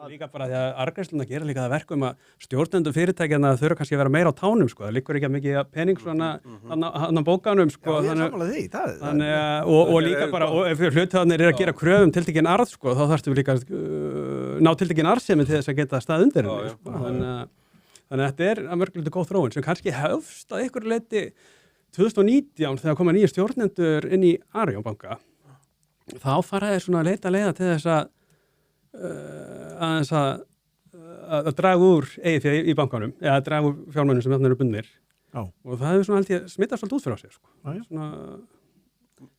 Líka bara því að arðgreiðslurnar gera líka það verkum að stjórnendur fyrirtækjanna þurfa kannski að vera meira á tánum, sko. Það liggur ekki mikið pening svona hann á bókanum, sko. Já, ég sammála því, og líka bara, og ef hluthafarnir að gera kröfum tiltekinn arð, sko, þá þarftu líka ná tiltekinn arðsemi til þess að geta stað undir henni, sko. Þannig að þetta að mörgu hluti góð þróun sem kannski hefst að einhverju leyti 2019 þegar koma nýju stjórnendur inn í Arion banka. Þá fara þeir svona að leita leiða til þess að draga úr eigið fé í bankanum, eða draga úr fjármunum sem þarna eru bundnir. Já. Og það hefur svona held ég smittast svolítið út fyrir á sig, sko. Svona,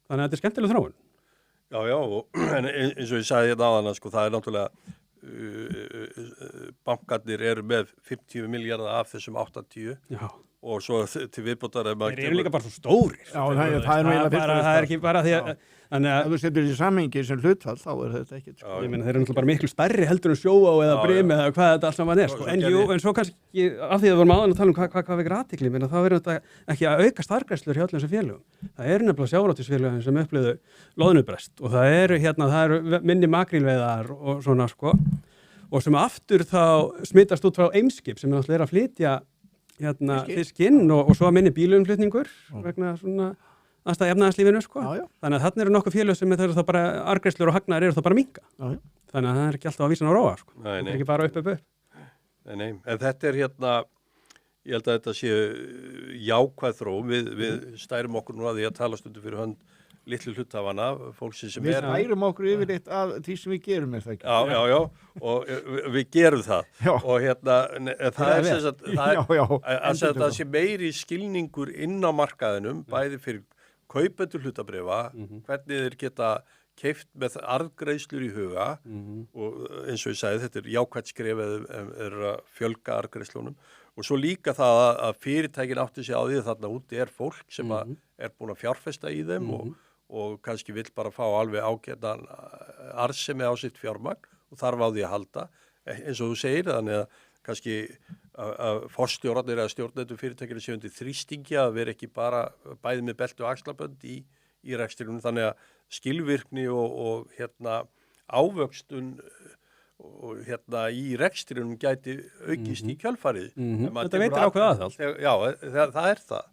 þannig að þetta skemmtileg þróun. Já, en eins og ég sagði hérna áðan, sko, það náttúrulega bankarnir eru með 50 milljarða af þessum 80. Já. Og svo til viðbótar þeir eru líka bara svo stórir. Já, það er ekki bara því að ef þú setur í samhengi sem hlutfall þá er þetta ekkert, sko. Ég meina þeir eru náttúrulega bara miklu stærri heldur en Sjóvá eða Brim eða hvað þetta allt saman er, sko. En svo kannski af því að við vorum áðan að tala hvað vekur athygli, menn þá verður þetta ekki að auka starfgreiðslur hjá öllum þessum félögum. Það eru nefnilega sjávarútvegsfélögin sem upplifðu loðnubrest og það eru minni makrílveiðar og svona, sko. Og sem aftur þá smitast út frá Eimskip sem er að flytja fiskinn og svo minni bílumflutningur vegna svona aðstæða efnahagslífinu, sko. Já. Þannig að þarna eru nokkuð félög sem þeir eru þá bara arðgreiðslur og hagnaðir eru þá bara minnka. Þannig að það er ekki alltaf að vísa á róa, sko. Það er ekki bara upp. Nei, en þetta er ég held að þetta sé jákvæð þróun. Við stærum okkur nú að því að tala stundum fyrir hönd litlu hluthafanna, fólksins sem við stærum okkur yfirleitt af því sem við gerum það ekki. Já, og við gerum það. Já. Og það er sem sagt, það sé meiri skilningur inn á markaðinum, bæði fyrir kaupendur hlutabréfa, hvernig þeir geta keypt með arðgreiðslur í huga og eins og ég sagði, þetta er jákvætt skref eða fjölga arðgreiðslunum og svo líka það að fyrirtækin átti sig á því að þarna úti er fólk sem er búin að fjárfesta í þeim og kannski vill bara fá alveg ágætan arðsemi á sitt fjármagn og þarf á því að halda, eins og þú segir, þannig að kannski að forstjórarnir eða stjórnendur fyrirtækinu séu undir þrýstingi að vera ekki bara bæði með belti og axlabönd í rekstrinum, þannig að skilvirkni og ávöxtun og í rekstrinum gæti aukist í kjölfarið. Þetta veitir ákveð aðhald. Já, það er það.